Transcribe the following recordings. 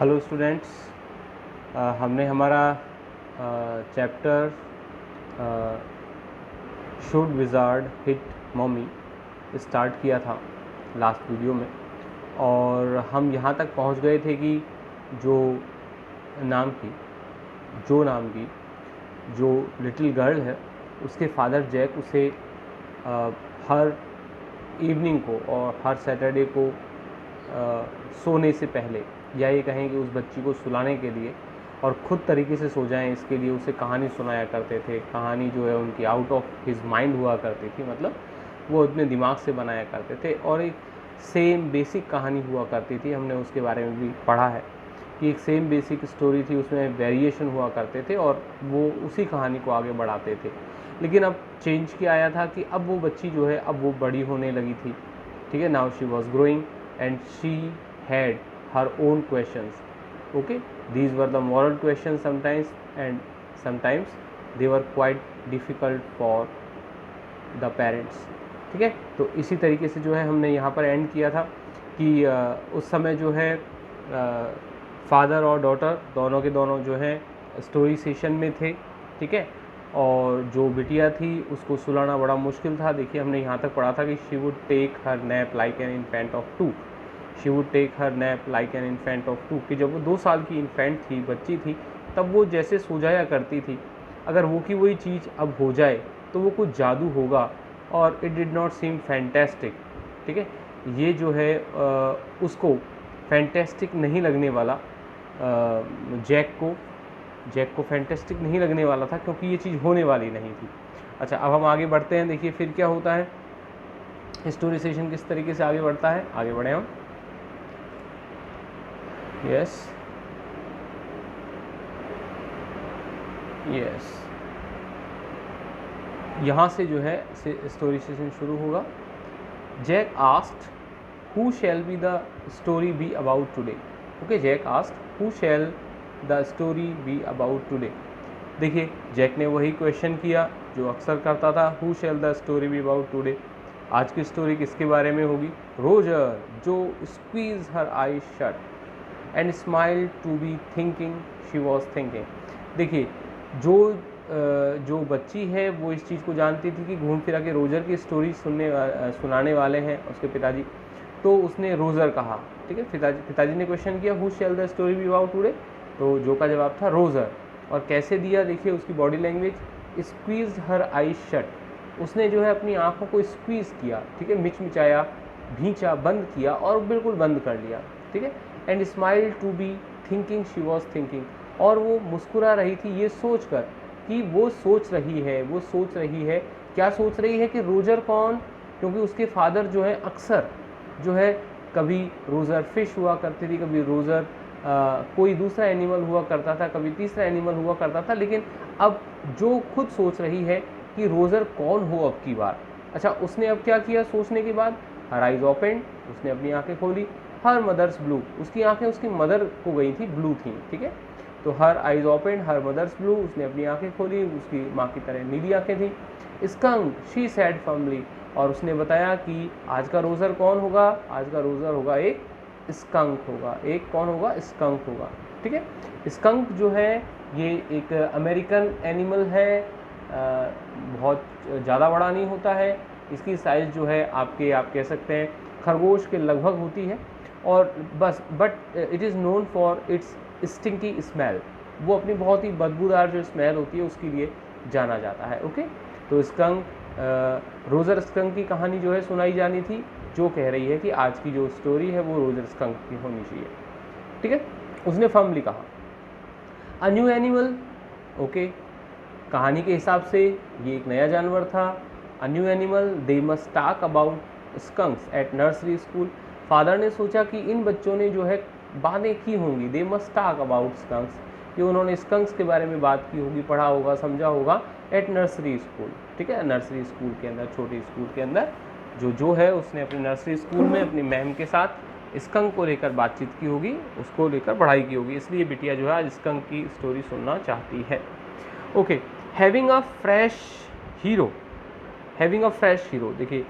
Hello students, हमने हमारा chapter should wizard hit mummy start किया था लास्ट वीडियो में। और हम यहाँ तक पहुँच गए थे कि जो नाम की जो लिटिल गर्ल है, उसके फादर जैक उसे हर इवनिंग को और हर सैटरडे को सोने से पहले, या ये कहें कि उस बच्ची को सुलाने के लिए और ख़ुद तरीके से सो जाएं इसके लिए उसे कहानी सुनाया करते थे। कहानी जो है उनकी आउट ऑफ हिज माइंड हुआ करती थी, मतलब वो अपने दिमाग से बनाया करते थे। और एक सेम बेसिक कहानी हुआ करती थी, हमने उसके बारे में भी पढ़ा है कि एक सेम बेसिक स्टोरी थी, उसमें वेरिएशन हुआ करते थे और वो उसी कहानी को आगे बढ़ाते थे। लेकिन अब चेंज किया आया था कि अब वो बच्ची जो है अब वो बड़ी होने लगी थी, ठीक है। Now she was growing and she had her own questions. Okay, these were the moral questions sometimes, and sometimes they were quite difficult for the parents. ठीक है, तो इसी तरीके से जो है हमने यहाँ पर एंड किया था कि उस समय जो है फादर और डॉटर दोनों के दोनों जो है स्टोरी सेशन में थे, ठीक है। और जो बिटिया थी उसको सुलाना बड़ा मुश्किल था। देखिए, हमने यहाँ तक पढ़ा था कि she would take her nap like an infant of 2, she would take her nap like an infant of 2, कि जब वो 2 साल की इन्फेंट थी, बच्ची थी, तब वो जैसे सो जाया करती थी। अगर वो की वही चीज़ अब हो जाए तो वो कुछ जादू होगा, और it did not seem fantastic, ठीक है। ये जो है उसको फैंटेस्टिक नहीं लगने वाला, जैक को फैंटेस्टिक नहीं लगने वाला था, क्योंकि ये चीज़ होने वाली नहीं थी। अच्छा, अब हम आगे बढ़ते हैं। देखिए फिर क्या होता है, स्टोरी सेशन किस तरीके से आगे बढ़ता है। आगे बढ़े हम। यस, यहाँ से जो है स्टोरी सेशन शुरू होगा। Jack asked who shall be the story be about today. Okay, Jack asked who shall the story be about today. देखिए, जैक ने वही क्वेश्चन किया जो अक्सर करता था, who shall the story be about today. आज की स्टोरी किसके बारे में होगी। रोजर, जो squeeze her eye shut and smile to be thinking she was thinking. देखिए, जो बच्ची है वो इस चीज़ को जानती थी कि घूम फिरा के रोजर की स्टोरी सुनाने वाले हैं उसके पिताजी, तो उसने रोजर कहा, ठीक है। पिताजी ने क्वेश्चन किया who shall the story be about today, तो जो का जवाब था रोजर। और कैसे दिया, देखिए उसकी body language, squeeze her eye shut, उसने जो है अपनी आंखों को स्क्वीज़ किया, ठीक है, मिचमिचाया, भींचा, बंद किया और बिल्कुल बंद कर लिया, ठीक है। And smile to be thinking she was thinking, और वो मुस्कुरा रही थी ये सोचकर कि वो सोच रही है क्या सोच रही है कि रोजर कौन, क्योंकि उसके फादर जो है अक्सर जो है कभी रोजर फिश हुआ करती थी, कभी रोजर कोई दूसरा एनिमल हुआ करता था, कभी तीसरा एनिमल हुआ करता था। लेकिन अब जो खुद सोच रही है कि रोजर कौन हो अब की बार। अच्छा, उसने अब क्या किया सोचने के बाद, हर आइज ओपन, उसने अपनी आंखें खोली। हर मदर्स ब्लू, उसकी आंखें उसकी मदर को गई थी, ब्लू थी, ठीक है। तो her eyes open, her mother's blue, उसने अपनी आंखें खोली, उसकी माँ की तरह नीली आंखें थी। स्कंक, शी सैड फर्मली, और उसने बताया कि आज का रोज़र कौन होगा, आज का रोज़र होगा एक स्कंक होगा, एक कौन होगा, स्कंक होगा, ठीक है। स्कंक जो है ये एक अमेरिकन एनिमल है, बहुत ज़्यादा बड़ा नहीं होता है, इसकी साइज़ जो है आप कह सकते हैं खरगोश के लगभग होती है, और बस but it is known for its stinky smell, वो अपनी बहुत ही बदबूदार जो स्मेल होती है उसके लिए जाना जाता है। ओके, तो स्कंक, रोजर स्कंक की कहानी जो है सुनाई जानी थी, जो कह रही है कि आज की जो स्टोरी है वो रोजर स्कंक की होनी चाहिए, ठीक है। उसने फर्मली कहा अ न्यू एनिमल। ओके, कहानी के हिसाब से ये एक नया जानवर था। A new animal, they must talk about skunks at nursery school. Father ने सोचा कि इन बच्चों ने जो है बातें की होंगी, दे मस्ट टॉक अबाउट स्कंक्स, कि उन्होंने स्कंक्स के बारे में बात की होगी, पढ़ा होगा, समझा होगा एट नर्सरी स्कूल, ठीक है। नर्सरी स्कूल के अंदर, छोटे स्कूल के अंदर जो है उसने अपने नर्सरी स्कूल में अपनी मैम के साथ स्कंक को लेकर बातचीत की होगी, उसको लेकर पढ़ाई की होगी, इसलिए बिटिया जो है आज स्कंक की स्टोरी सुनना चाहती है। Okay, having a fresh hero, having a fresh hero. देखिए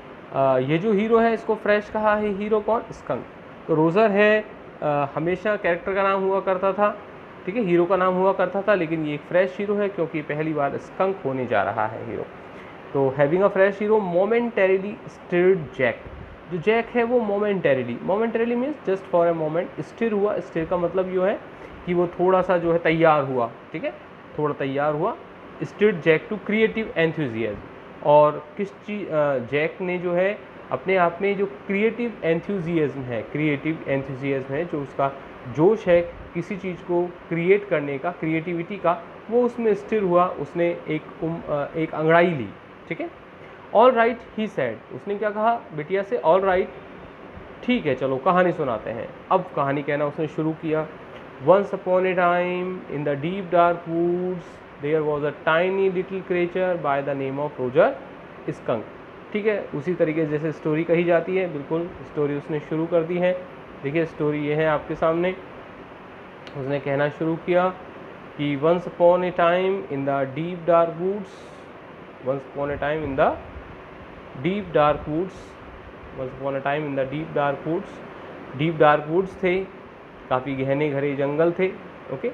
ये जो हीरो है इसको फ्रेश कहा है, हीरो कौन, स्कंक। तो रोजर है हमेशा कैरेक्टर का नाम हुआ करता था, ठीक है, हीरो का नाम हुआ करता था, लेकिन ये एक फ्रेश हीरो है क्योंकि पहली बार स्कंक होने जा रहा है हीरो। तो having a fresh hero momentarily stirred Jack. जो जैक है वो momentarily means just for a moment stir हुआ। स्टिर का मतलब ये है कि वो थोड़ा सा जो है तैयार हुआ, ठीक है, थोड़ा तैयार हुआ। Stirred Jack to creative enthusiasm. और किस चीज जैक ने जो है अपने आप में जो क्रिएटिव एंथुजियाज्म है, जो उसका जोश है किसी चीज़ को क्रिएट करने का, क्रिएटिविटी का, वो उसमें स्थिर हुआ। उसने एक अंगड़ाई ली, ठीक है। ऑल राइट ही सेड, उसने क्या कहा बिटिया से, ऑल राइट, ठीक है, चलो कहानी सुनाते हैं। अब कहानी कहना उसने शुरू किया। Once upon a time in the deep dark woods there was a tiny little creature by the name of Roger skunk. ठीक है, उसी तरीके से जैसे स्टोरी कही जाती है, बिल्कुल स्टोरी उसने शुरू कर दी है। देखिए स्टोरी ये है आपके सामने। उसने कहना शुरू किया कि once upon a time in the deep dark woods, once upon a time in the deep dark woods, once upon a time in the deep dark woods. Deep dark woods थे, काफ़ी गहने घने जंगल थे, ओके,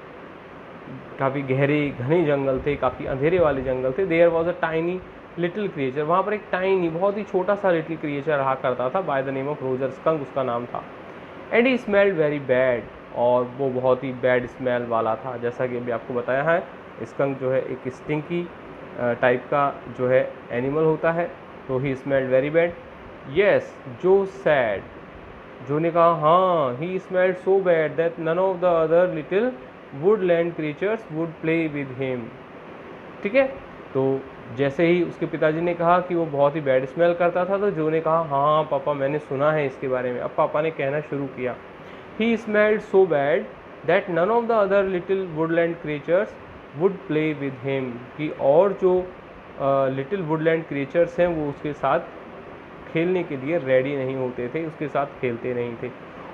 काफ़ी गहरे घने जंगल थे, काफ़ी अंधेरे वाले जंगल थे। There was a tiny little creature, वहाँ पर एक टाइनी बहुत ही छोटा सा लिटिल क्रिएचर रहा करता था, bye the name of Roger skunk उसका नाम था। And he smelled very bad, और वो बहुत ही बैड स्मेल वाला था। जैसा कि अभी आपको बताया है, स्कंक जो है एक स्टिंकी टाइप का जो है एनिमल होता है, तो he smelled very bad. Yes, Jo said, Jo ने कहा हाँ, he smelled so bad that none of the other little woodland creatures would play with him. ठीक है, तो जैसे ही उसके पिताजी ने कहा कि वो बहुत ही बैड स्मेल करता था, तो जो ने कहा हाँ पापा मैंने सुना है इसके बारे में। अब पापा ने कहना शुरू किया, he smelled so bad that none of the other little woodland creatures would play with him, कि और जो लिटिल वुडलैंड क्रीचर्स हैं वो उसके साथ खेलने के लिए रेडी नहीं होते थे, उसके साथ खेलते नहीं थे।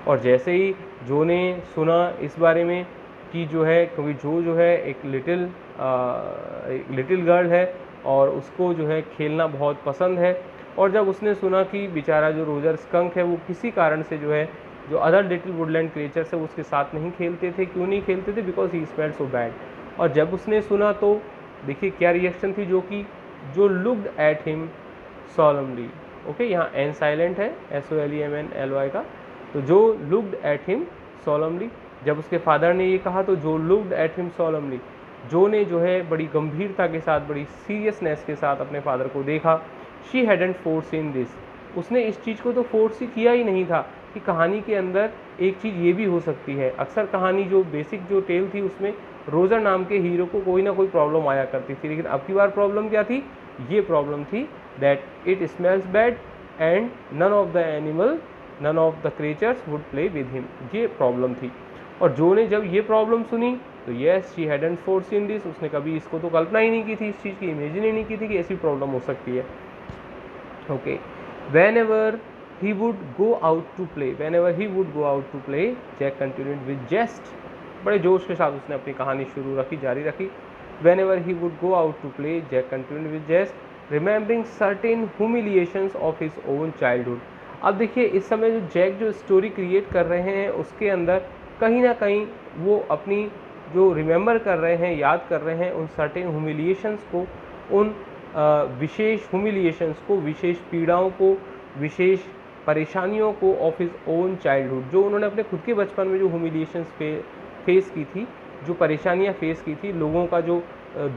और जैसे ही जो ने सुना इस बारे में कि जो है, क्योंकि जो है एक लिटिल गर्ल है और उसको जो है खेलना बहुत पसंद है, और जब उसने सुना कि बेचारा जो रोजर स्कंक है वो किसी कारण से जो है जो अदर लिटिल वुडलैंड क्रिएचर्स है उसके साथ नहीं खेलते थे, क्यों नहीं खेलते थे, because he smelled so bad. और जब उसने सुना तो देखिए क्या रिएक्शन थी, जो looked at him solemnly, okay, यहाँ एन साइलेंट है, SOLEMNLY का, तो जो लुक्ड एट हिम सॉलमली, जब उसके फादर ने ये कहा तो जो लुक्ड एट हिम सॉलमली, जो ने जो है बड़ी गंभीरता के साथ, बड़ी सीरियसनेस के साथ अपने फादर को देखा। शी हैडंट फोरसीन दिस, उसने इस चीज़ को तो फोर्स ही किया ही नहीं था कि कहानी के अंदर एक चीज़ ये भी हो सकती है। अक्सर कहानी जो बेसिक जो टेल थी उसमें रोजर नाम के हीरो को कोई ना कोई प्रॉब्लम आया करती थी, लेकिन अब की बार प्रॉब्लम क्या थी, ये प्रॉब्लम थी that it smells bad and none of the creatures would play with him, ये प्रॉब्लम थी। और जो ने जब ये प्रॉब्लम सुनी तो yes, she hadn't foreseen this, उसने कभी इसको तो कल्पना ही नहीं की थी, इस चीज़ की इमेजिन ही नहीं की थी कि ऐसी प्रॉब्लम हो सकती है। Okay, whenever he would go out to play, Jack continued with jest, बड़े जोश के साथ उसने अपनी कहानी जारी रखी। Whenever he would go out to play, Jack continued with jest, remembering certain humiliations of his own childhood। अब देखिए इस समय जो जैक जो स्टोरी क्रिएट कर रहे हैं उसके अंदर कहीं ना कहीं वो अपनी जो रिमेंबर कर रहे हैं, याद कर रहे हैं उन सर्टेन ह्यूमिलिएशंस को, उन विशेष ह्यूमिलिएशंस को, विशेष पीड़ाओं को, विशेष परेशानियों को ऑफ हिज ओन चाइल्डहुड, जो उन्होंने अपने खुद के बचपन में जो ह्यूमिलिएशंस फेस की थी, जो परेशानियां फेस की थी, लोगों का जो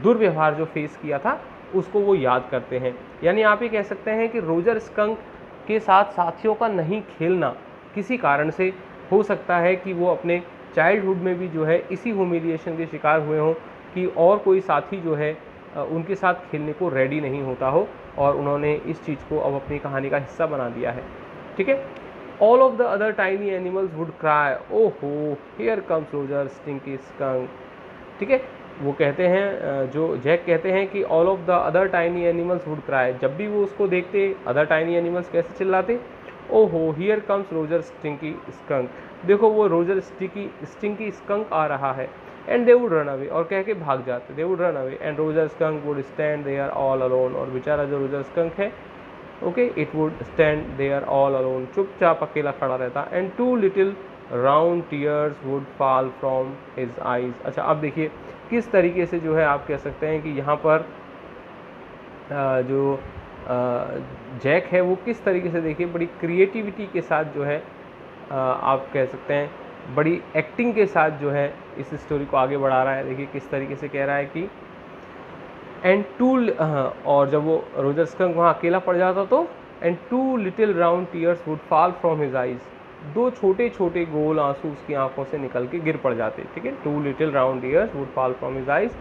दुर्व्यवहार जो फेस किया था, उसको वो याद करते हैं। यानी आप ये कह सकते हैं कि रोजर स्कंक के साथ साथियों का नहीं खेलना किसी कारण से हो सकता है कि वो अपने चाइल्डहुड में भी जो है इसी ह्यूमिलिएशन के शिकार हुए हों कि और कोई साथी जो है उनके साथ खेलने को रेडी नहीं होता हो, और उन्होंने इस चीज़ को अब अपनी कहानी का हिस्सा बना दिया है। ठीक है, all of the other tiny animals would cry, oho here comes Roger stinky Skunk. ठीक है, वो कहते हैं, जो जैक कहते हैं कि all of the other tiny animals would cry, जब भी वो उसको देखते अदर टाइनी एनिमल्स कैसे चिल्लाते, ओहो here comes Roger stinky skunk, देखो वो रोजर स्टिंकी स्कंक आ रहा है। And they would run away, और कह के भाग जाते, they would run away and Roger skunk would stand there all alone, और बेचारा जो रोजर स्कंक है, okay, it would stand there all alone, चुपचाप अकेला खड़ा रहता। And two little round tears would fall from his eyes. अच्छा अब देखिए किस तरीके से जो है आप कह सकते हैं कि यहाँ पर जो जैक है वो किस तरीके से देखिए बड़ी क्रिएटिविटी के साथ जो है आप कह सकते हैं बड़ी एक्टिंग के साथ जो है इस स्टोरी को आगे बढ़ा रहा है। देखिए किस तरीके से कह रहा है कि एंड टू, और जब वो रोजर स्कंक वहाँ अकेला पड़ जाता तो and 2 little round tears would fall from his eyes, 2 छोटे छोटे गोल आंसू उसकी आंखों से निकल के गिर पड़ जाते। ठीक है, 2 little round tears would fall from his eyes.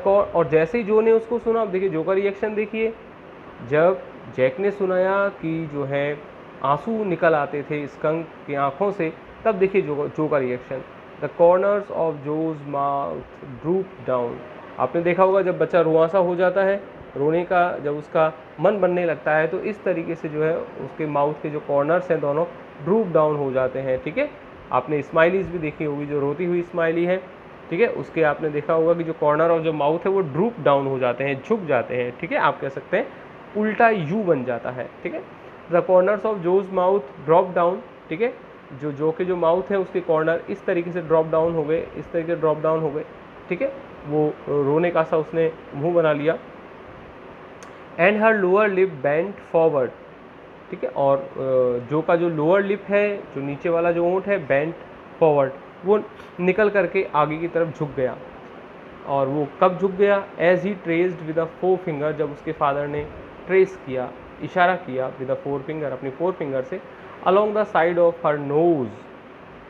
और जैसे ही जो ने उसको सुना, अब देखिए जो का रिएक्शन देखिए, जब जैक ने सुनाया कि जो है आंसू निकल आते थे स्कंक की आंखों से, तब देखिए जो का reaction, the corners of Jo's mouth droop down. आपने देखा होगा जब बच्चा रुआंसा हो जाता है, रोने का जब उसका मन बनने लगता है, तो इस तरीके से जो है उसके माउथ के जो कॉर्नर्स हैं दोनों ड्रूप डाउन हो जाते हैं। ठीक है, आपने स्माइलीज भी देखी होगी, जो रोती हुई स्माइली है, ठीक है, उसके आपने देखा होगा कि जो कॉर्नर और जो माउथ है वो ड्रूप डाउन हो जाते हैं, झुक जाते हैं। ठीक है, आप कह सकते हैं उल्टा यू बन जाता है। ठीक है, the corners of Jo's mouth drop down. ठीक है, जो के जो माउथ है उसके कॉर्नर इस तरीके से ड्रॉप डाउन हो गए, इस तरीके से ड्रॉप डाउन हो गए। ठीक है, वो रोने का सा उसने मुंह बना लिया। And her lower lip bent forward. ठीक है, और जो का जो लोअर लिप है, जो नीचे वाला जो ओंठ है, बेंट फॉरवर्ड, वो निकल करके आगे की तरफ झुक गया। और वो कब झुक गया? As he traced with a 4 finger, जब उसके फादर ने ट्रेस किया, इशारा किया विद अ 4 फिंगर, अपनी 4 फिंगर से, along the side of her nose,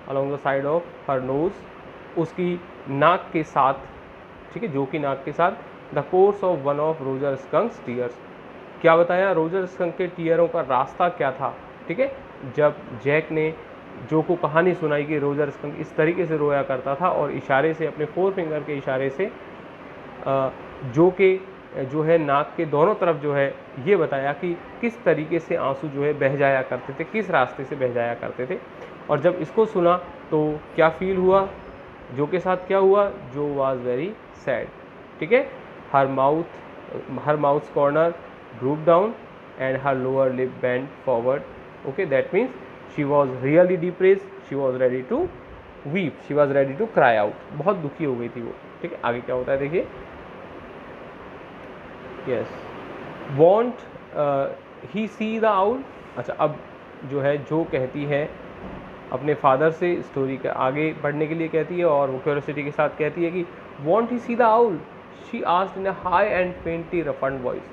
along the side of her nose, उसकी नाक के साथ। ठीक है, जो कि नाक के साथ, the course of one of Roger Skunk's tears. क्या बताया? रोजर स्कंक के टीयरों का रास्ता क्या था। ठीक है, जब जैक ने जो को कहानी सुनाई कि रोजर स्कंक इस तरीके से रोया करता था, और इशारे से, अपने 4 फिंगर के इशारे से जो के जो है नाक के दोनों तरफ जो है ये बताया कि किस तरीके से आंसू जो है बह जाया करते थे, किस रास्ते से बह जाया करते थे। और जब इसको सुना तो क्या फील हुआ, जो के साथ क्या हुआ? जो वाज वेरी सैड। ठीक है, her mouth corner droop down and her lower lip bent forward. Okay, that means she was really depressed, she was ready to weep, she was ready to cry out, बहुत दुखी हो गई थी वो। ठीक है, आगे क्या होता है देखिए। Yes, want he see the owl. अच्छा, अब जो है जो कहती है अपने फादर से स्टोरी के आगे बढ़ने के लिए कहती है, और वो क्यूरियोसिटी के साथ कहती है कि won't he see the owl, she asked in a high and faintly roughened voice,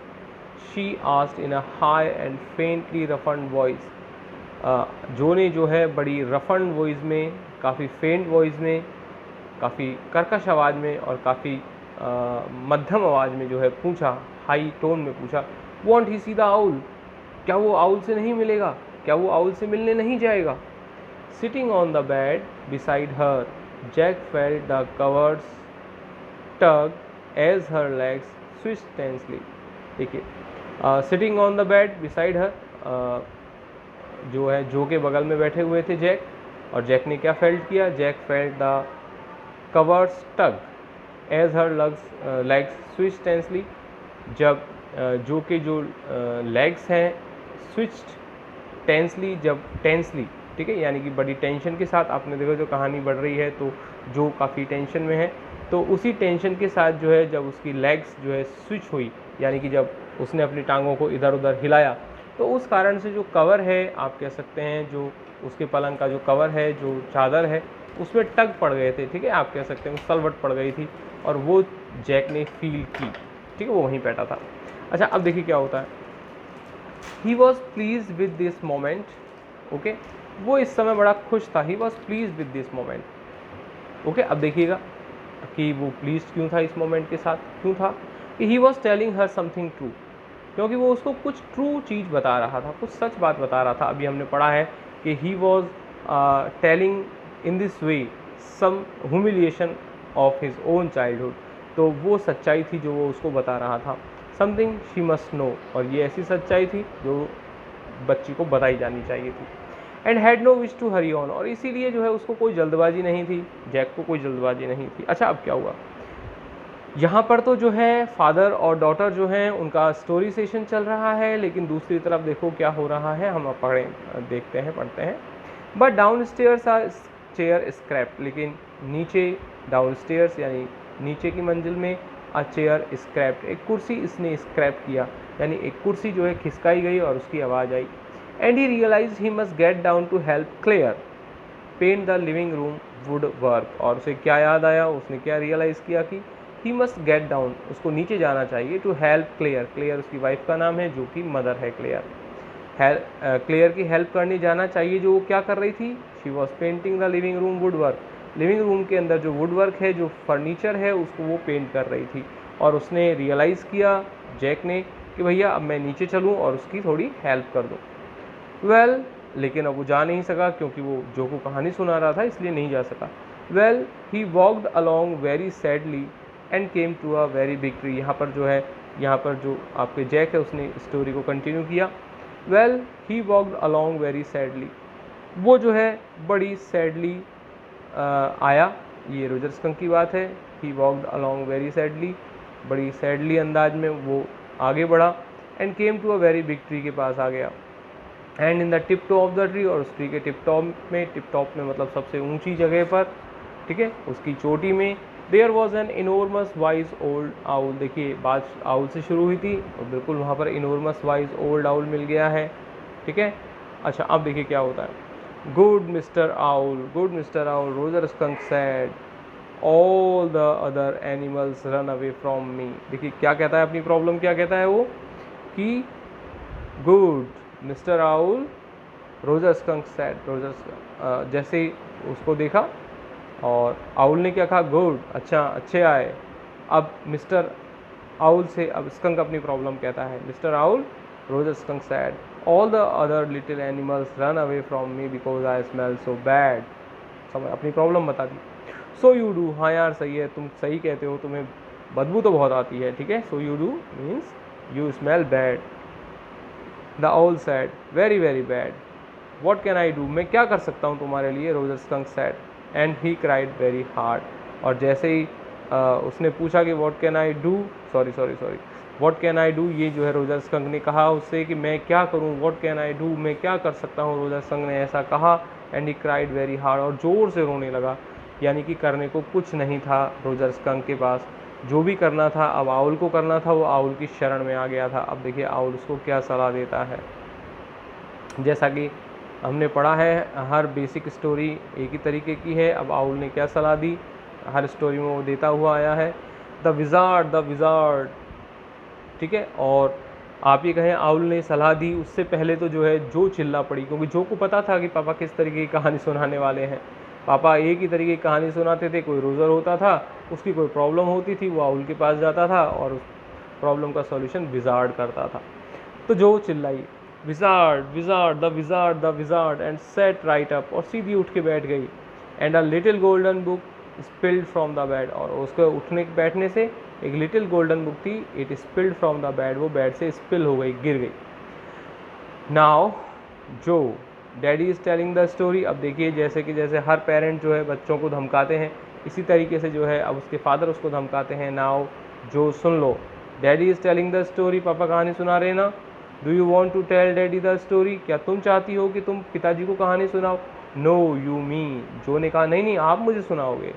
she asked in a high and faintly roughened voice. Jo ने जो है बड़ी रफन्ड वॉइस में, काफ़ी फेंट वॉइस में, काफ़ी कर्कश आवाज़ में और काफ़ी मध्यम आवाज़ में जो है पूछा, हाई टोन में पूछा, want he see the owl, क्या वो आउल से नहीं मिलेगा, क्या वो आउल से मिलने नहीं जाएगा। Sitting on the bed beside her, Jack felt the covers tug as her legs switched tensely. देखिए, sitting on the bed beside her, जो है जो के बगल में बैठे हुए थे जैक, और जैक ने क्या फेल्ट किया? Jack felt the covers tug as her legs switch tensely, जब जो के जो लेग्स हैं स्विच्ड टेंसली, जब टेंसली, ठीक है, यानी कि बड़ी टेंशन के साथ, आपने देखा जो कहानी बढ़ रही है तो जो काफ़ी टेंशन में है, तो उसी टेंशन के साथ जो है जब उसकी लेग्स जो है स्विच हुई, यानी कि जब उसने अपनी टांगों को इधर उधर हिलाया, तो उस कारण से जो कवर है, आप कह सकते हैं जो उसके पलंग का जो कवर है, जो चादर है, उसमें टग पड़ गए थे। ठीक है, आप कह सकते हैं सलवट पड़ गई थी, और वो जैक ने फील की। ठीक है, वो वहीं बैठा था। अच्छा, अब देखिए क्या होता है। He was please with this moment. Okay, वो इस समय बड़ा खुश था। He was please with this moment. Okay, अब देखिएगा कि वो प्लीज क्यों था इस मोमेंट के साथ, क्यों था कि he was telling her something true, क्योंकि वो उसको कुछ ट्रू चीज़ बता रहा था, कुछ सच बात बता रहा था। अभी हमने पढ़ा है कि he was telling in this way some humiliation of his own childhood, तो वो सच्चाई थी जो वो उसको बता रहा था। समथिंग शी मस्ट नो, और ये ऐसी सच्चाई थी जो बच्ची को बताई जानी चाहिए थी। And had no wish to hurry on, और इसीलिए जो है उसको कोई जल्दबाजी नहीं थी, जैक को कोई जल्दबाजी नहीं थी। अच्छा, अब क्या हुआ यहाँ पर? तो जो है फादर और डॉटर जो हैं उनका स्टोरी सेशन चल रहा है, लेकिन दूसरी तरफ देखो क्या हो रहा है, हम अब देखते हैं, पढ़ते हैं। But down stairs chair scraped, लेकिन नीचे डाउन स्टेयर्स यानी नीचे की मंजिल में अ चेयर स्क्रैप्ड, एक कुर्सी इसने स्क्रैप किया, यानी एक कुर्सी जो है खिसकाई गई और उसकी आवाज़ आई। And he realize he must get down to help clear paint the living room wood work, और उसे क्या याद आया, उसने क्या रियलाइज़ किया कि ही मस्ट गेट डाउन, उसको नीचे जाना चाहिए, टू हेल्प क्लियर, क्लियर उसकी वाइफ का नाम है जो कि मदर है क्लियर, क्लियर की हेल्प करने जाना चाहिए, जो वो क्या कर रही थी, she was painting the living room wood work, living room के अंदर जो वुड वर्क है, जो फर्नीचर है, उसको वो पेंट कर रही थी। और उसने रियलाइज़ किया जैक ने कि भैया अब मैं नीचे चलूँ और उसकी थोड़ी हेल्प कर दूँ। वेल लेकिन अब वो जा नहीं सका क्योंकि वो जो को कहानी सुना रहा था, इसलिए नहीं जा सका। Well he walked along very sadly and came to a very big tree, यहाँ पर जो है, यहाँ पर जो आपके जैक है उसने स्टोरी को कंटिन्यू किया। Well he walked along very sadly, वो जो है बड़ी सैडली आया, ये रोजर स्कंक की बात है। He walked along very sadly, बड़ी सैडली अंदाज में वो आगे बढ़ा। And came to a very big tree, के पास आ गया। And in the tip top of the tree, और उस ट्री के टिप टॉप में मतलब सबसे ऊंची जगह पर, ठीक है, उसकी चोटी में, there was an enormous wise old owl, देखिए बात आउल से शुरू हुई थी और बिल्कुल वहाँ पर इनोर्मस वाइज ओल्ड आउल मिल गया है, ठीक है। अच्छा अब देखिए क्या होता है। Good mister owl, Roger skunk said, all the other animals run away from me, देखिए क्या कहता है, अपनी प्रॉब्लम क्या कहता है वो, कि good mister owl, Roger skunk said, जैसे ही उसको देखा और आउल ने क्या कहा, गुड, अच्छा, अच्छे आए। अब मिस्टर आउल से अब स्कंक अपनी प्रॉब्लम कहता है, mister owl, Roger skunk said, all the other little animals run away from me because I smell so bad, समझ अपनी प्रॉब्लम बता दी। सो यू डू, हाँ यार सही है, तुम सही कहते हो, तुम्हें बदबू तो बहुत आती है, ठीक है। So you do means you smell bad. The owl sad, very very bad, what can I do, मैं क्या कर सकता हूँ तुम्हारे लिए, Roger skunk sad. And he cried very hard, और जैसे ही उसने पूछा कि what can I do, sorry what can I do, ये जो है रोजर स्कंक ने कहा उससे कि मैं क्या करूं, व्हाट कैन आई डू, मैं क्या कर सकता हूं, रोजर स्कंक ने ऐसा कहा। And he cried very hard, और ज़ोर से रोने लगा, यानी कि करने को कुछ नहीं था रोजर स्कंक के पास, जो भी करना था अब आउल को करना था, वो आउल की शरण में आ गया था। अब देखिए आउल उसको क्या सलाह देता है। जैसा कि हमने पढ़ा है हर बेसिक स्टोरी एक ही तरीके की है, अब आउल ने क्या सलाह दी, हर स्टोरी में वो देता हुआ आया है, द विजार्ड, ठीक है। और आप ये कहें आउल ने सलाह दी, उससे पहले तो जो है जो चिल्ला पड़ी, क्योंकि जो को पता था कि पापा किस तरीके की कहानी सुनाने वाले हैं। पापा एक ही तरीके की कहानी सुनाते थे, कोई रोज़र होता था, उसकी कोई प्रॉब्लम होती थी, वो आउल के पास जाता था और उस प्रॉब्लम का सॉल्यूशन विजार्ड करता था। तो जो चिल्लाई, wizard the wizard and set right up, और सीधी उठ के बैठ गई। And a little golden book spilled from the bed, और उसके उठने बैठने से एक लिटिल गोल्डन बुक थी, it spilled from the bed, वो बेड से स्पिल हो गई, गिर गई। नाउ जो daddy is telling the story, अब देखिए जैसे हर पेरेंट जो है बच्चों को धमकाते हैं, इसी तरीके से जो है अब उसके फादर उसको धमकाते हैं। नाउ जो सुन लो, daddy is telling the story, पापा कहानी सुना रहे ना, do you want to tell daddy the story, क्या तुम चाहती हो कि तुम पिताजी को कहानी सुनाओ। नो यू मी, जो ने कहा नहीं आप मुझे सुनाओगे।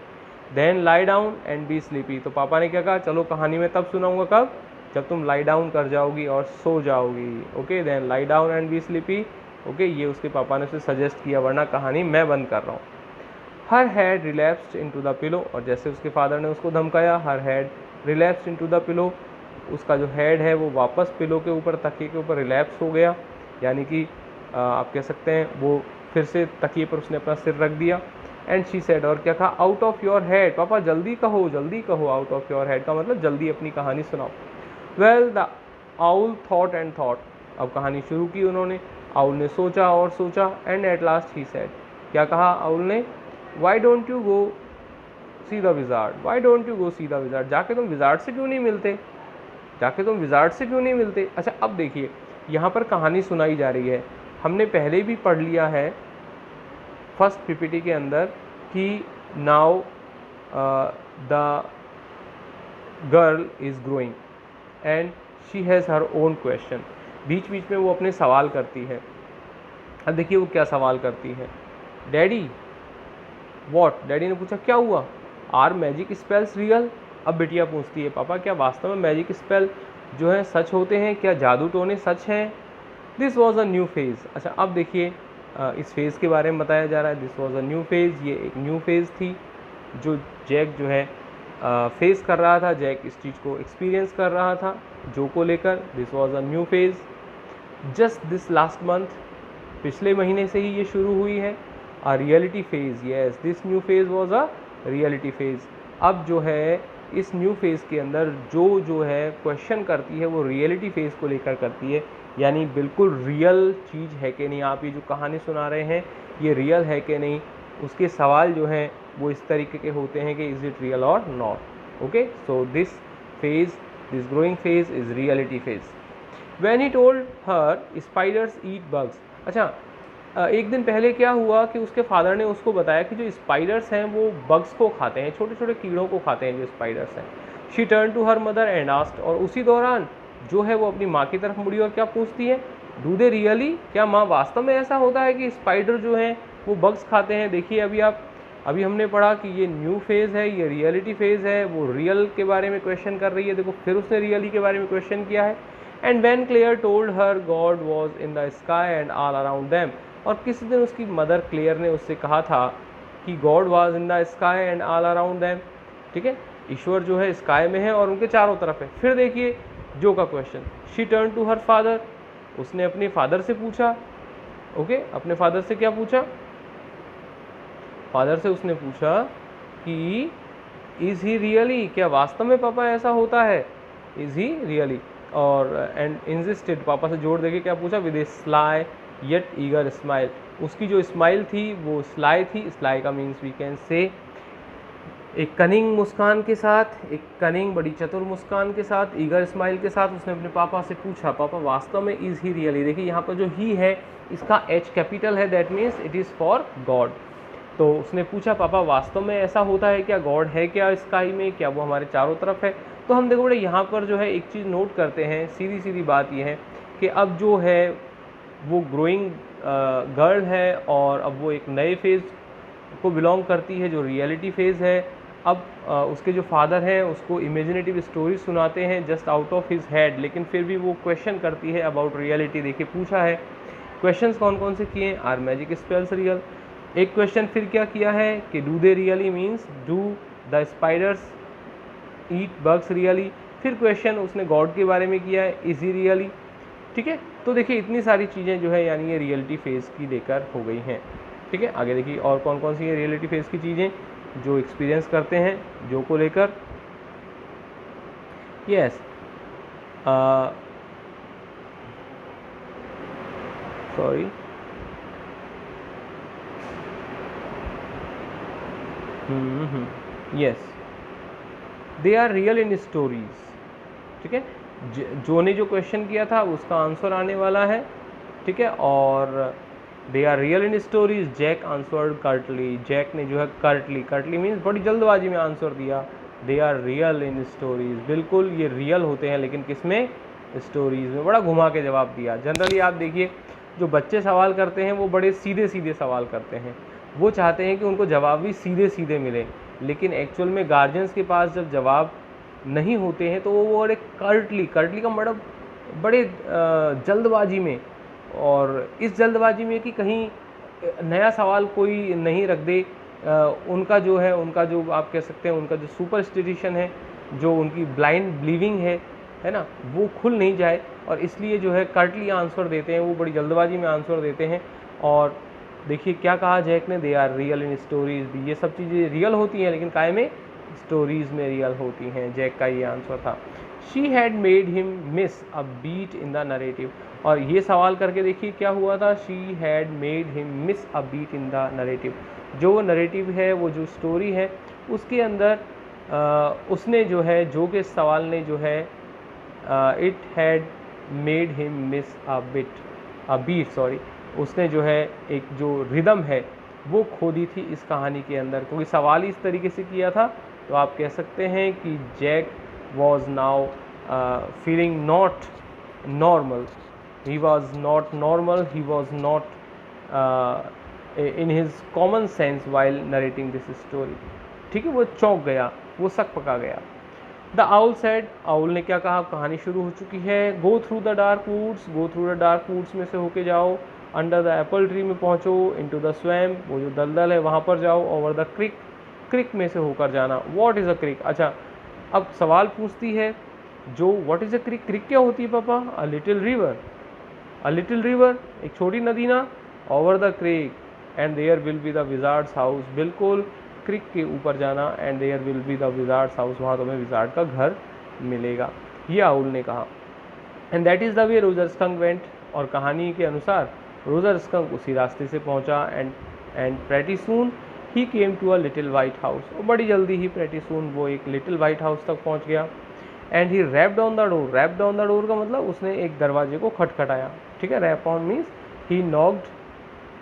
Then lie down and be sleepy, तो पापा ने क्या कहा, चलो कहानी में तब सुनाऊंगा कब, जब तुम लाई डाउन कर जाओगी और सो जाओगी। Okay, then lie down and be sleepy, okay, ये उसके पापा ने उसे सजेस्ट किया, वरना कहानी मैं बंद कर रहा हूँ। Her had relapsed into the pillow, और जैसे उसके फादर ने उसको धमकाया, her had relapsed into the pillow, उसका जो हेड है वो वापस पिलो के ऊपर, तकिए के ऊपर रिलैप्स हो गया, यानी कि आप कह सकते हैं वो फिर से तकिए पर उसने अपना सिर रख दिया। एंड शी सेड, और क्या कहा, आउट ऑफ योर हेड, पापा जल्दी कहो, आउट ऑफ योर हेड का मतलब जल्दी अपनी कहानी सुनाओ। Well the owl thought and thought, अब कहानी शुरू की उन्होंने, आउल ने सोचा और सोचा। And at last he said, क्या कहा आउल ने, why don't you go see the wizard, जाके तुम विजार्ड से क्यों नहीं मिलते, अच्छा अब देखिए यहाँ पर कहानी सुनाई जा रही है, हमने पहले भी पढ़ लिया है फर्स्ट पीपीटी के अंदर कि now the girl is growing and she has her own question, बीच बीच में वो अपने सवाल करती है। अब देखिए वो क्या सवाल करती है, डैडी वॉट, डैडी ने पूछा क्या हुआ, आर मैजिक स्पेल्स रियल। अब बिटिया पूछती है पापा क्या वास्तव में मैजिक स्पेल जो है सच होते हैं, क्या जादू टोने सच हैं। This was a new phase. अच्छा अब देखिए इस फेज़ के बारे में बताया जा रहा है, this was a new phase, ये एक न्यू फेज़ थी जो जैक जो है फेस कर रहा था, जैक इस चीज़ को एक्सपीरियंस कर रहा था जो को लेकर। This was a new phase just this last month, पिछले महीने से ही ये शुरू हुई है। A reality phase, yes this new phase was a reality phase. अब जो है इस न्यू फेज़ के अंदर जो है क्वेश्चन करती है वो रियलिटी फेज़ को लेकर करती है, यानी बिल्कुल रियल चीज़ है कि नहीं, आप ये जो कहानी सुना रहे हैं ये रियल है कि नहीं, उसके सवाल जो हैं वो इस तरीके के होते हैं कि इज़ इट रियल और not. Okay, so this phase, this growing phase is reality phase. When he told her spiders eat bugs, अच्छा एक दिन पहले क्या हुआ कि उसके फादर ने उसको बताया कि जो स्पाइडर्स हैं वो बग्स को खाते हैं, छोटे छोटे कीड़ों को खाते हैं जो स्पाइडर्स हैं। She turn to her mother and asked, और उसी दौरान जो है वो अपनी माँ की तरफ मुड़ी और क्या पूछती है, डू दे रियली, क्या माँ वास्तव में ऐसा होता है कि स्पाइडर जो हैं वो बग्स खाते हैं। देखिए अभी हमने पढ़ा कि ये न्यू फेज़ है, ये रियलिटी फेज़ है, वो रियल के बारे में क्वेश्चन कर रही है, देखो फिर उसने रियली के बारे में क्वेश्चन किया है। And when Clare told her God was in the sky and all around them, और किसी दिन उसकी मदर क्लेयर ने उससे कहा था कि God was in the sky and all around them, ठीक है, ईश्वर जो है स्काई में है और उनके चारों तरफ है। फिर देखिए जो का question, she turn to her father, उसने अपने फादर से पूछा। ओके, अपने फादर से क्या पूछा, फादर से उसने पूछा कि इज़ ही रियली, क्या वास्तव में पापा ऐसा होता है, इज़ ही रियली, और एंड इंजिस्टेड, पापा से जोड़ देके क्या पूछा, with A sly yet eager smile, उसकी जो स्माइल थी वो स्लाई थी, स्लाई का मीन्स वी कैन से एक कनिंग मुस्कान के साथ, एक कनिंग बड़ी चतुर मुस्कान के साथ, ईगर स्माइल के साथ उसने अपने पापा से पूछा, पापा वास्तव में इज़ ही रियली, देखिए यहाँ पर जो ही है इसका एच कैपिटल है, that means it is for God. तो उसने पूछा पापा वास्तव में ऐसा होता है क्या, गॉड है क्या स्काई में, क्या वो हमारे चारों तरफ है। तो हम देखो बड़े यहाँ पर जो है एक चीज़ नोट करते हैं, सीधी सीधी बात यह है कि अब जो है वो ग्रोइंग गर्ल है और अब वो एक नए फेज़ को बिलोंग करती है जो रियलिटी फेज़ है। अब उसके जो फादर हैं उसको इमेजिनेटिव स्टोरी सुनाते हैं just out of his head, लेकिन फिर भी वो क्वेश्चन करती है अबाउट रियलिटी। देखिए पूछा है, क्वेश्चंस कौन कौन से किए, आर मैजिक स्पेल्स रियल, एक क्वेश्चन फिर क्या किया है कि do they really means do the spiders eat bugs really, फिर क्वेश्चन उसने गॉड के बारे में किया है, इज ही रियली, ठीक है। तो देखिए इतनी सारी चीज़ें जो है यानी ये रियलिटी फेज़ की लेकर हो गई हैं, ठीक है। आगे देखिए और कौन कौन सी ये रियलिटी फेज़ की चीज़ें जो एक्सपीरियंस करते हैं जो को लेकर। Yes, sorry, yes, they are real in stories, ठीक है। जो ने जो क्वेश्चन किया था उसका आंसर आने वाला है, ठीक है। और they are real in stories, Jack answered curtly, Jack ने जो है कर्टली मीन्स बड़ी जल्दबाजी में आंसर दिया, they are real in stories, बिल्कुल ये रियल होते हैं, लेकिन किस में, स्टोरीज में, बड़ा घुमा के जवाब दिया। जनरली आप देखिए जो बच्चे सवाल करते हैं वो बड़े सीधे सीधे सवाल करते हैं, वो चाहते हैं कि उनको जवाब भी सीधे सीधे मिले, लेकिन एक्चुअल में गार्जियंस के पास जब जवाब नहीं होते हैं तो वो बड़े कर्टली का मतलब बड़े जल्दबाजी में, और इस जल्दबाजी में कि कहीं नया सवाल कोई नहीं रख दे, उनका जो है उनका जो आप कह सकते हैं उनका जो सुपरस्टिटिशन है, जो उनकी ब्लाइंड बिलीविंग है ना, वो खुल नहीं जाए, और इसलिए जो है कर्टली आंसर देते हैं, वो बड़ी जल्दबाजी में आंसर देते हैं। और देखिए क्या कहा जैक ने, they are real in stories भी, ये सब चीज़ें रियल होती हैं लेकिन काय में, स्टोरीज़ में रियल होती हैं, जैक का ये आंसर था। She had made him miss a beat in the narrative, और ये सवाल करके देखिए क्या हुआ था, she had made him miss a beat in the narrative, जो वो नरेटिव है, वो जो स्टोरी है उसके अंदर उसने जो है, जो के सवाल ने जो है, it had made him miss a beat sorry, उसने जो है एक जो रिदम है वो खो दी थी इस कहानी के अंदर, क्योंकि सवाल इस तरीके से किया था। तो आप कह सकते हैं कि Jack was now feeling not normal, he was not normal, he was not in his common sense while narrating this story. ठीक है, वो चौंक गया, वो सक पका गया। द आउल सेड, आउल ने क्या कहा, कहानी शुरू हो चुकी है। Go through the dark woods, go through the dark woods में से होके जाओ, अंडर द एप्पल ट्री में पहुंचो, इनटू द स्वैम्प, वो जो दलदल है वहाँ पर जाओ, ओवर द क्रिक, क्रिक में से होकर जाना। व्हाट इज़ अ क्रिक? अच्छा, अब सवाल पूछती है जो व्हाट इज़ अ क्रिक, क्रिक क्या होती है पापा? A little river, a little river, एक छोटी नदी ना। Over the creek and there will be the wizard's house, बिल्कुल क्रिक के ऊपर जाना, and there will be the wizard's house, वहाँ तुम्हें विजार्ड का घर मिलेगा, ये आउल ने कहा। And that is the way Roger skunk went, और कहानी के अनुसार रोजर स्कंक उसी रास्ते से पहुंचा। And pretty soon he came to a little white house, और बड़ी जल्दी ही प्रेटी सून वो एक लिटिल वाइट हाउस तक पहुंच गया। And he rapped on the door, rapped on the door का मतलब उसने एक दरवाजे को खटखटाया। ठीक है, rap on means he knocked,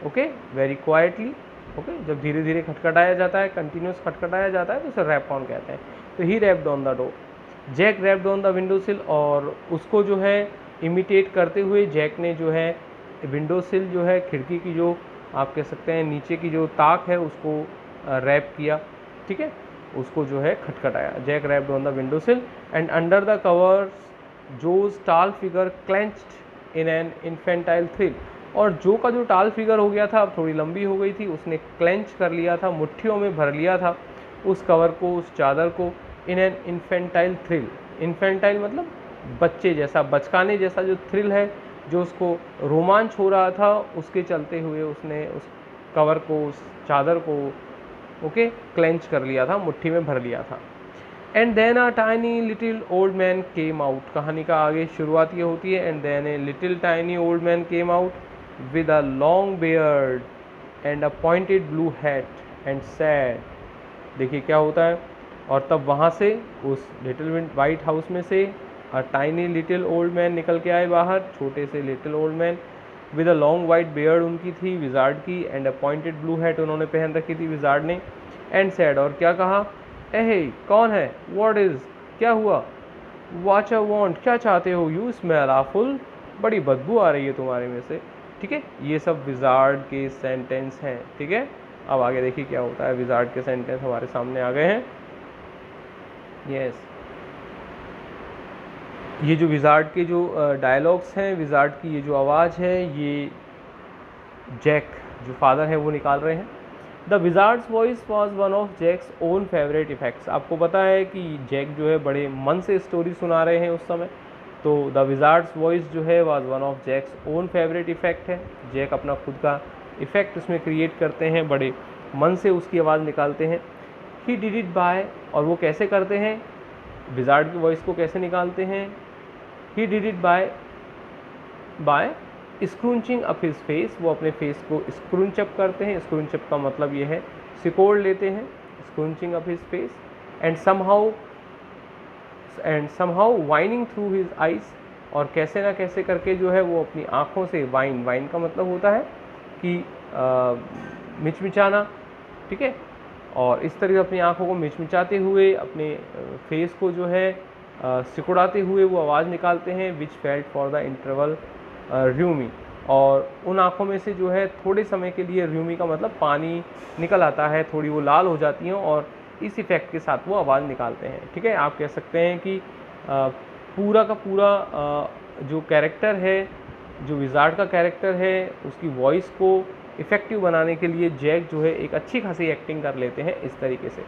okay, very quietly. Okay, जब धीरे धीरे खटखटाया जाता है, कंटिन्यूस खटखटाया जाता है, तो उसे रैप ऑन कहते हैं। तो he rapped on the door, Jack rapped on the window sill, और उसको जो है इमिटेट करते हुए जैक ने जो है विंडो सिल जो है खिड़की की जो आप कह सकते हैं नीचे की जो ताक है उसको रैप किया। ठीक है, उसको जो है खटखटाया। Jack rapped on the window sill and under the covers Jo's tall figure clenched in an infantile thrill, और जो का जो टाल फिगर हो गया था, अब थोड़ी लंबी हो गई थी, उसने क्लेंच कर लिया था, मुट्ठियों में भर लिया था उस कवर को, उस चादर को, इन एन इन्फेंटाइल थ्रिल। इन्फेंटाइल मतलब बच्चे जैसा, बचकाने जैसा जो थ्रिल है, जो उसको रोमांच हो रहा था, उसके चलते हुए उसने उस कवर को, उस चादर को, ओके, क्लेंच कर लिया था, मुट्ठी में भर लिया था। And then a tiny little old man came out, कहानी का आगे शुरुआत ये होती है, and then a little tiny old man came out with a long beard and a pointed blue hat and said. देखिए क्या होता है, और तब वहाँ से उस लिटिल वाइट हाउस में से अ टाइनी लिटिल ओल्ड मैन निकल के आए बाहर, छोटे से little old man, with a long white beard उनकी थी विजार्ड की, and a pointed blue hat उन्होंने पहन रखी थी विजार्ड ने, एंड सैड, और क्या कहा, एहे कौन है, व्हाट इज़ क्या हुआ, व्हाट आई वांट क्या चाहते हो, यू स्मेल ऑफुल बड़ी बदबू आ रही है तुम्हारे में से। ठीक है, ये सब विजार्ड के सेंटेंस हैं। ठीक है, अब आगे देखिए क्या होता है, विजार्ड के सेंटेंस हमारे सामने आ गए हैं। यस, ये जो विजार्ड के जो डायलॉग्स हैं, विजार्ड की ये जो आवाज़ है, ये जैक जो फादर है वो निकाल रहे हैं। The wizard's voice was one of Jack's own favourite effects, आपको पता है कि जैक जो है बड़े मन से स्टोरी सुना रहे हैं उस समय, तो द विजार्ड्स वॉइस जो है was one of Jack's own favourite effect है। जैक अपना खुद का इफेक्ट उसमें क्रिएट करते हैं, बड़े मन से उसकी आवाज़ निकालते हैं। ही डिड इट बाय, और वो कैसे करते हैं, विजार्ड की वॉइस को कैसे निकालते हैं, he did it by scrunching up his face, वो अपने फेस को स्क्रूंच अप करते हैं। स्क्रूंच अप का मतलब ये है सिकोड़ लेते हैं, scrunching up his face, and somehow whining through his eyes, और कैसे ना कैसे करके जो है वो अपनी आँखों से, वाइन का मतलब होता है कि मिचमिचाना। ठीक है, और इस तरह अपनी आँखों को मिचमिचाते हुए अपने फेस को जो है सिकुड़ाते हुए वो आवाज़ निकालते हैं, विच फेल्ट फॉर द इंटरवल र्यूमी, और उन आँखों में से जो है थोड़े समय के लिए, र्यूमी का मतलब पानी निकल आता है, थोड़ी वो लाल हो जाती हैं, और इस इफ़ेक्ट के साथ वो आवाज़ निकालते हैं। ठीक है, आप कह सकते हैं कि पूरा का पूरा जो कैरेक्टर है, जो विजार्ड का कैरेक्टर है, उसकी वॉइस को इफ़ेक्टिव बनाने के लिए जैक जो है एक अच्छी खासी एक्टिंग कर लेते हैं इस तरीके से।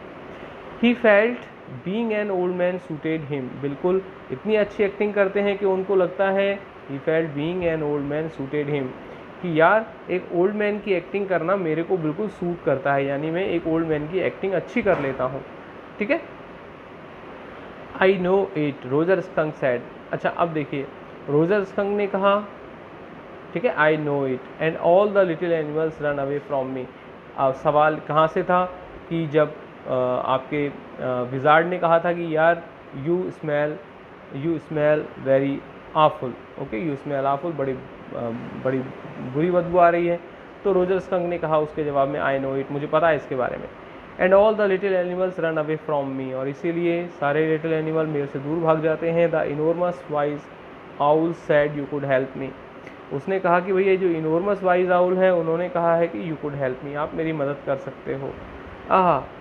He felt being an old man suited him, बिल्कुल इतनी अच्छी एक्टिंग करते हैं कि उनको लगता है, he felt being an old man suited him, कि यार एक ओल्ड मैन की एक्टिंग करना मेरे को बिल्कुल सूट करता है, यानी मैं एक ओल्ड मैन की एक्टिंग अच्छी कर लेता हूँ। ठीक है, I know it Roger skunk sad, अच्छा अब देखिए रोजर स्कंक ने कहा, ठीक है, I know it and all the little animals run away from me. अब सवाल कहाँ से था कि जब आपके विजार्ड ने कहा था कि यार you smell very awful, okay, you smell awful, बड़ी बुरी बदबू आ रही है, तो रोजर स्कंक ने कहा उसके जवाब में, आई नो इट, मुझे पता है इसके बारे में, and all the little animals run away from me, और इसीलिए सारे लिटिल एनिमल मेरे से दूर भाग जाते हैं। The enormous wise owl sad you could help me, उसने कहा कि भैया जो इनॉर्मस वाइज आउल है उन्होंने कहा है कि यू कुड हेल्प मी, आप मेरी मदद कर सकते हो।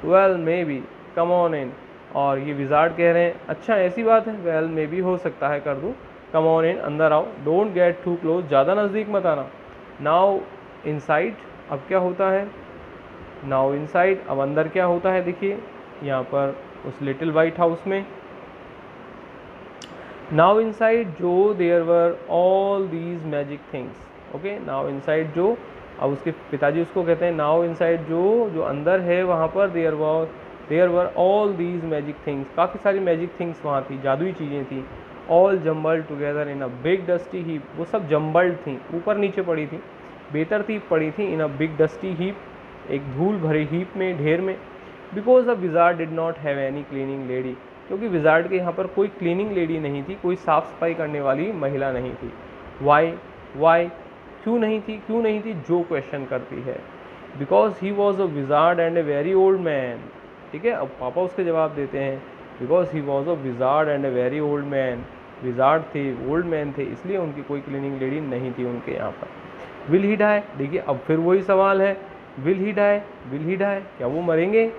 Well may be, come on in, और ये विजार्ड कह रहे हैं अच्छा ऐसी बात है, वेल मे बी हो सकता है कर दूँ, कम ऑन इन, अंदर आओ, डोंट गेट टू क्लोज, ज़्यादा नज़दीक मत आना। नाउ इनसाइड, अब क्या होता है, नाउ इनसाइड, अब अंदर क्या होता है, देखिए यहाँ पर उस लिटिल वाइट हाउस में, नाउ इनसाइड जो there were all these magic things, okay, now inside जो, अब उसके पिताजी उसको कहते हैं नाउ इनसाइड जो अंदर है वहाँ पर there were all these magic things, काफ़ी सारी मैजिक थिंग्स वहाँ थी, जादुई चीज़ें थी, all jumbled together in a big dusty heap, वो सब जम्बल्ड थी, ऊपर नीचे पड़ी थी, बेतरतीब पड़ी थी, इन अ बिग डस्टी हीप, एक धूल भरी हीप में, ढेर में, because the wizard did not have any cleaning lady, क्योंकि विजार्ड के यहाँ पर कोई क्लीनिंग लेडी नहीं थी, कोई साफ़ सफाई करने वाली महिला नहीं थी। वाई क्यों नहीं थी, जो क्वेश्चन करती है, because he was a wizard and a very old man, ठीक है, अब पापा उसके जवाब देते हैं because he was a wizard and a very old man, wizard थे, ओल्ड मैन थे, इसलिए उनकी कोई क्लीनिंग लेडी नहीं थी उनके यहाँ पर। विल ही डाई, देखिए अब फिर वही सवाल है, विल ही डाई, क्या वो मरेंगे,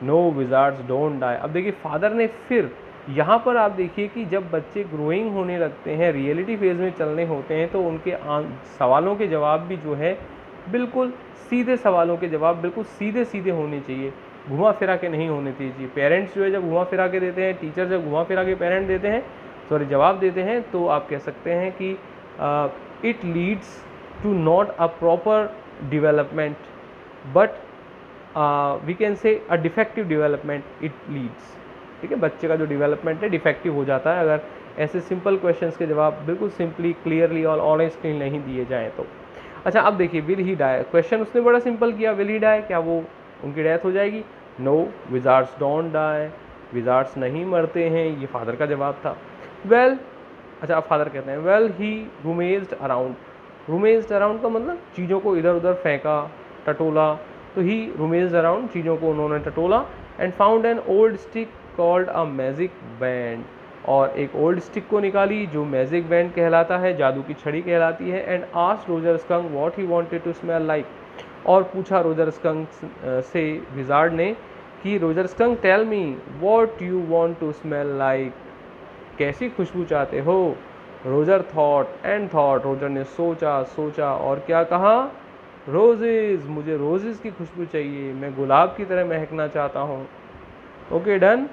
नो विजार्ड्स डोंट डाई। अब देखिए फादर ने फिर यहाँ पर आप देखिए कि जब बच्चे ग्रोइंग होने लगते हैं, रियलिटी फेज में चलने होते हैं, तो उनके सवालों के जवाब भी जो है बिल्कुल सीधे, सवालों के जवाब बिल्कुल सीधे सीधे होने चाहिए, घुमा फिरा के नहीं होने चाहिए। पेरेंट्स जो है जब घुमा फिरा के देते हैं, टीचर जब घुमा फिरा के पेरेंट देते हैं, जवाब देते हैं, तो आप कह सकते हैं कि it leads to not a proper development, but we can say a defective development it leads, ठीक है, बच्चे का जो डेवलपमेंट है डिफेक्टिव हो जाता है अगर ऐसे सिंपल क्वेश्चंस के जवाब बिल्कुल सिंपली, क्लियरली और ऑनेस्टली नहीं दिए जाएँ तो। अच्छा अब देखिए विल ही डाई, क्वेश्चन उसने बड़ा सिंपल किया, विल ही डाई, क्या वो उनकी डेथ हो जाएगी, no wizards don't die, wizards नहीं मरते हैं, ये फादर का जवाब था। वेल, अच्छा अब फादर कहते हैं वेल ही रूमेज्ड अराउंड, रूमेज्ड अराउंड का मतलब चीज़ों को इधर उधर फेंका, टटोला, तो ही रूमेज्ड अराउंड, चीज़ों को उन्होंने टटोला, and found an old stick called a magic band, और एक ओल्ड स्टिक को निकाली जो मैजिक बैंड कहलाता है, जादू की छड़ी कहलाती है, and asked Roger skunk what he wanted to smell like, और पूछा रोजर स्कंक से विजार्ड ने कि Roger skunk tell me what you want to smell like, कैसी खुशबू चाहते हो। Roger thought and thought, Roger ने सोचा और क्या कहा, रोजेज, मुझे रोजेज की खुशबू चाहिए, मैं गुलाब की तरह महकना चाहता हूँ। ओके डन,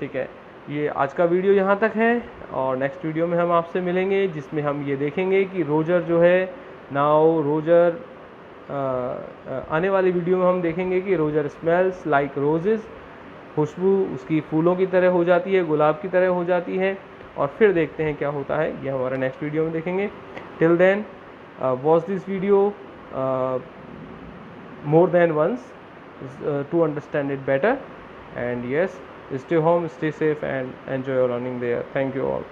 ठीक है, ये आज का वीडियो यहाँ तक है, और नेक्स्ट वीडियो में हम आपसे मिलेंगे जिसमें हम ये देखेंगे कि रोजर जो है, नाउ रोजर, आने वाली वीडियो में हम देखेंगे कि रोजर स्मेल्स लाइक रोजेस, खुशबू उसकी फूलों की तरह हो जाती है, गुलाब की तरह हो जाती है, और फिर देखते हैं क्या होता है, ये हमारा नेक्स्ट वीडियो में देखेंगे। Till then watch this video more than once to understand it better, and yes, stay home, stay safe, and enjoy your learning there. Thank you all.